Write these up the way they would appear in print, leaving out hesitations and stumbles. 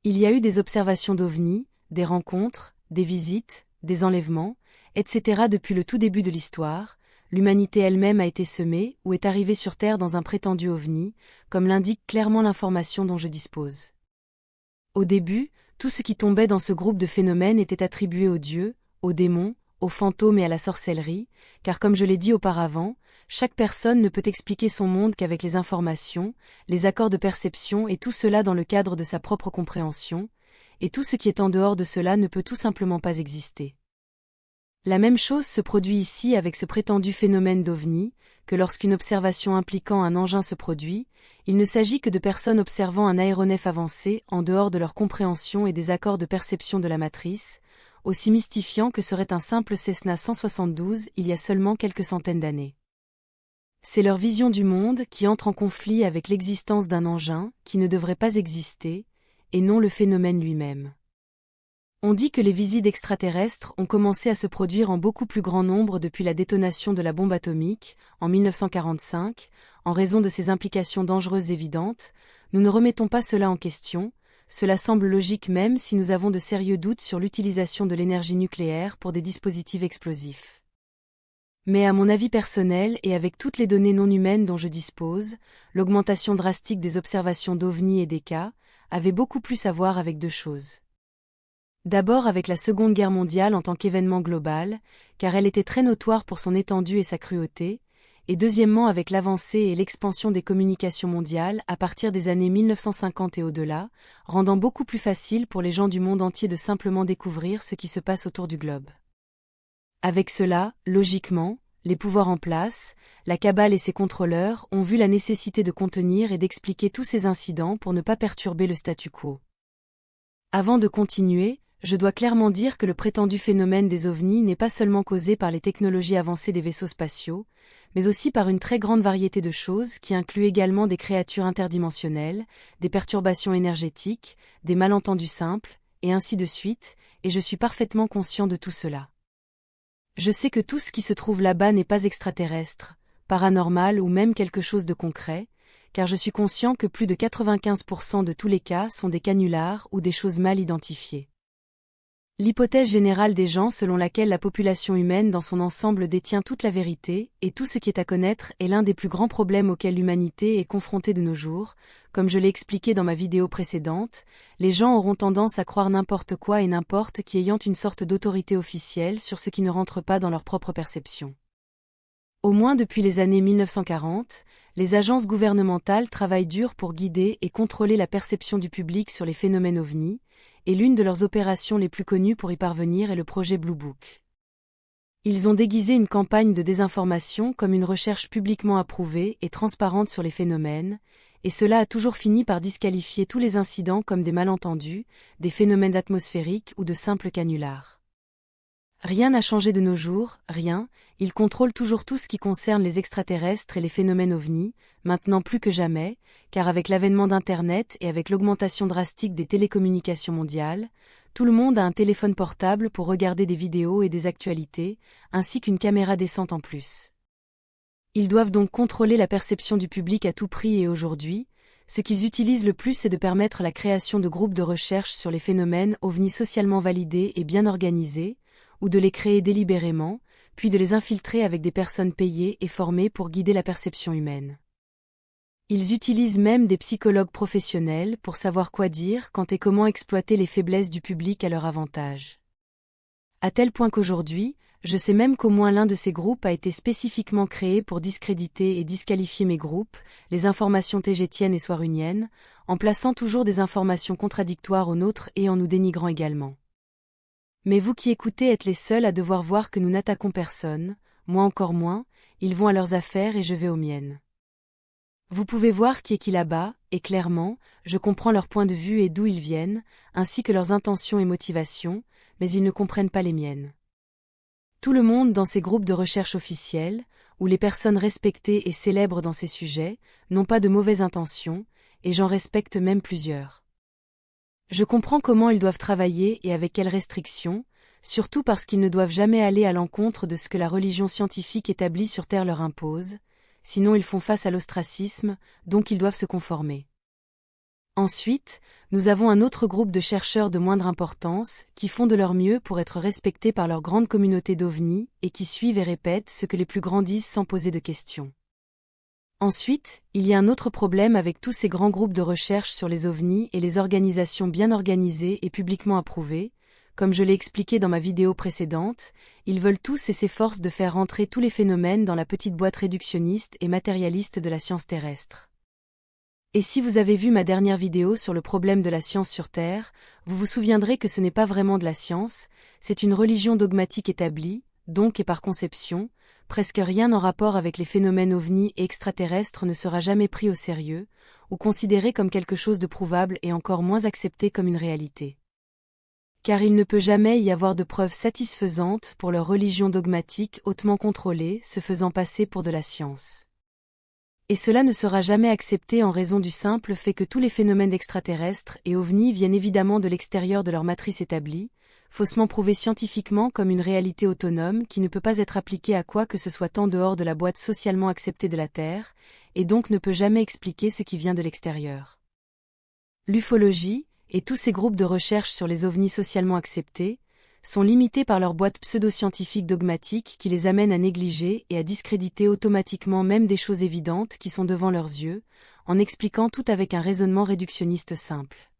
Il y a eu des observations d'OVNI, des rencontres, des visites, des enlèvements, etc. Depuis le tout début de l'histoire, l'humanité elle-même a été semée ou est arrivée sur Terre dans un prétendu OVNI, comme l'indique clairement l'information dont je dispose. Au début, tout ce qui tombait dans ce groupe de phénomènes était attribué aux dieux, aux démons, aux fantômes et à la sorcellerie, car comme je l'ai dit auparavant, chaque personne ne peut expliquer son monde qu'avec les informations, les accords de perception et tout cela dans le cadre de sa propre compréhension, et tout ce qui est en dehors de cela ne peut tout simplement pas exister. La même chose se produit ici avec ce prétendu phénomène d'OVNI, que lorsqu'une observation impliquant un engin se produit, il ne s'agit que de personnes observant un aéronef avancé en dehors de leur compréhension et des accords de perception de la matrice, aussi mystifiant que serait un simple Cessna 172 il y a seulement quelques centaines d'années. C'est leur vision du monde qui entre en conflit avec l'existence d'un engin qui ne devrait pas exister, et non le phénomène lui-même. On dit que les visites extraterrestres ont commencé à se produire en beaucoup plus grand nombre depuis la détonation de la bombe atomique, en 1945, en raison de ses implications dangereuses évidentes. Nous ne remettons pas cela en question, cela semble logique même si nous avons de sérieux doutes sur l'utilisation de l'énergie nucléaire pour des dispositifs explosifs. Mais à mon avis personnel et avec toutes les données non humaines dont je dispose, l'augmentation drastique des observations d'OVNI et des cas avait beaucoup plus à voir avec deux choses. D'abord avec la Seconde Guerre mondiale en tant qu'événement global, car elle était très notoire pour son étendue et sa cruauté, et deuxièmement avec l'avancée et l'expansion des communications mondiales à partir des années 1950 et au-delà, rendant beaucoup plus facile pour les gens du monde entier de simplement découvrir ce qui se passe autour du globe. Avec cela, logiquement, les pouvoirs en place, la cabale et ses contrôleurs ont vu la nécessité de contenir et d'expliquer tous ces incidents pour ne pas perturber le statu quo. Avant de continuer, je dois clairement dire que le prétendu phénomène des OVNI n'est pas seulement causé par les technologies avancées des vaisseaux spatiaux, mais aussi par une très grande variété de choses qui incluent également des créatures interdimensionnelles, des perturbations énergétiques, des malentendus simples, et ainsi de suite, et je suis parfaitement conscient de tout cela. Je sais que tout ce qui se trouve là-bas n'est pas extraterrestre, paranormal ou même quelque chose de concret, car je suis conscient que plus de 95% de tous les cas sont des canulars ou des choses mal identifiées. L'hypothèse générale des gens selon laquelle la population humaine dans son ensemble détient toute la vérité et tout ce qui est à connaître est l'un des plus grands problèmes auxquels l'humanité est confrontée de nos jours. Comme je l'ai expliqué dans ma vidéo précédente, les gens auront tendance à croire n'importe quoi et n'importe qui ayant une sorte d'autorité officielle sur ce qui ne rentre pas dans leur propre perception. Au moins depuis les années 1940, les agences gouvernementales travaillent dur pour guider et contrôler la perception du public sur les phénomènes OVNI, et l'une de leurs opérations les plus connues pour y parvenir est le projet Blue Book. Ils ont déguisé une campagne de désinformation comme une recherche publiquement approuvée et transparente sur les phénomènes, et cela a toujours fini par disqualifier tous les incidents comme des malentendus, des phénomènes atmosphériques ou de simples canulars. Rien n'a changé de nos jours, rien, ils contrôlent toujours tout ce qui concerne les extraterrestres et les phénomènes OVNI, maintenant plus que jamais, car avec l'avènement d'Internet et avec l'augmentation drastique des télécommunications mondiales, tout le monde a un téléphone portable pour regarder des vidéos et des actualités, ainsi qu'une caméra décente en plus. Ils doivent donc contrôler la perception du public à tout prix et aujourd'hui, ce qu'ils utilisent le plus c'est de permettre la création de groupes de recherche sur les phénomènes OVNI socialement validés et bien organisés, ou de les créer délibérément, puis de les infiltrer avec des personnes payées et formées pour guider la perception humaine. Ils utilisent même des psychologues professionnels pour savoir quoi dire quand et comment exploiter les faiblesses du public à leur avantage. À tel point qu'aujourd'hui, je sais même qu'au moins l'un de ces groupes a été spécifiquement créé pour discréditer et disqualifier mes groupes, les informations tégétiennes et soiruniennes, en plaçant toujours des informations contradictoires aux nôtres et en nous dénigrant également. Mais vous qui écoutez êtes les seuls à devoir voir que nous n'attaquons personne, moi encore moins, ils vont à leurs affaires et je vais aux miennes. Vous pouvez voir qui est qui là-bas, et clairement, je comprends leur point de vue et d'où ils viennent, ainsi que leurs intentions et motivations, mais ils ne comprennent pas les miennes. Tout le monde dans ces groupes de recherche officiels, où les personnes respectées et célèbres dans ces sujets, n'ont pas de mauvaises intentions, et j'en respecte même plusieurs. Je comprends comment ils doivent travailler et avec quelles restrictions, surtout parce qu'ils ne doivent jamais aller à l'encontre de ce que la religion scientifique établie sur Terre leur impose, sinon ils font face à l'ostracisme, donc ils doivent se conformer. Ensuite, nous avons un autre groupe de chercheurs de moindre importance, qui font de leur mieux pour être respectés par leur grande communauté d'OVNI et qui suivent et répètent ce que les plus grands disent sans poser de questions. Ensuite, il y a un autre problème avec tous ces grands groupes de recherche sur les OVNI et les organisations bien organisées et publiquement approuvées. Comme je l'ai expliqué dans ma vidéo précédente, ils veulent tous et s'efforcent de faire rentrer tous les phénomènes dans la petite boîte réductionniste et matérialiste de la science terrestre. Et si vous avez vu ma dernière vidéo sur le problème de la science sur Terre, vous vous souviendrez que ce n'est pas vraiment de la science, c'est une religion dogmatique établie, donc et par conception, presque rien en rapport avec les phénomènes ovnis et extraterrestres ne sera jamais pris au sérieux, ou considéré comme quelque chose de prouvable et encore moins accepté comme une réalité. Car il ne peut jamais y avoir de preuves satisfaisantes pour leur religion dogmatique hautement contrôlée se faisant passer pour de la science. Et cela ne sera jamais accepté en raison du simple fait que tous les phénomènes extraterrestres et ovnis viennent évidemment de l'extérieur de leur matrice établie, faussement prouvée scientifiquement comme une réalité autonome qui ne peut pas être appliquée à quoi que ce soit en dehors de la boîte socialement acceptée de la Terre, et donc ne peut jamais expliquer ce qui vient de l'extérieur. L'ufologie, et tous ces groupes de recherche sur les ovnis socialement acceptés, sont limités par leur boîte pseudo-scientifique dogmatique qui les amène à négliger et à discréditer automatiquement même des choses évidentes qui sont devant leurs yeux, en expliquant tout avec un raisonnement réductionniste simple.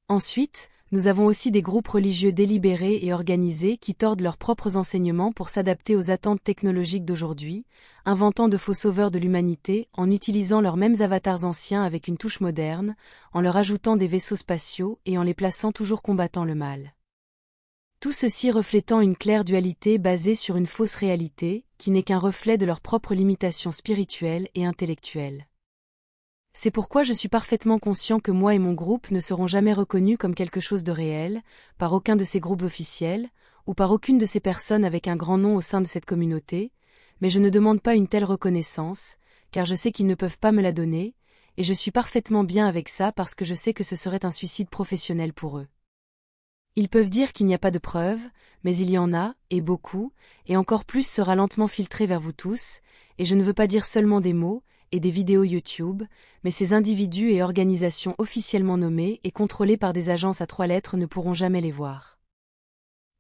Ensuite, nous avons aussi des groupes religieux délibérés et organisés qui tordent leurs propres enseignements pour s'adapter aux attentes technologiques d'aujourd'hui, inventant de faux sauveurs de l'humanité en utilisant leurs mêmes avatars anciens avec une touche moderne, en leur ajoutant des vaisseaux spatiaux et en les plaçant toujours combattant le mal. Tout ceci reflétant une claire dualité basée sur une fausse réalité, qui n'est qu'un reflet de leurs propres limitations spirituelles et intellectuelles. C'est pourquoi je suis parfaitement conscient que moi et mon groupe ne seront jamais reconnus comme quelque chose de réel, par aucun de ces groupes officiels, ou par aucune de ces personnes avec un grand nom au sein de cette communauté, mais je ne demande pas une telle reconnaissance, car je sais qu'ils ne peuvent pas me la donner, et je suis parfaitement bien avec ça parce que je sais que ce serait un suicide professionnel pour eux. Ils peuvent dire qu'il n'y a pas de preuves, mais il y en a, et beaucoup, et encore plus sera lentement filtré vers vous tous, et je ne veux pas dire seulement des mots, et des vidéos YouTube, mais ces individus et organisations officiellement nommés et contrôlés par des agences à 3 lettres ne pourront jamais les voir.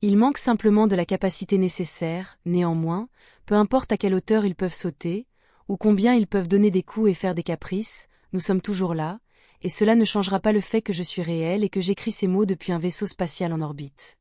Il manque simplement de la capacité nécessaire, néanmoins, peu importe à quelle hauteur ils peuvent sauter, ou combien ils peuvent donner des coups et faire des caprices, nous sommes toujours là, et cela ne changera pas le fait que je suis réel et que j'écris ces mots depuis un vaisseau spatial en orbite.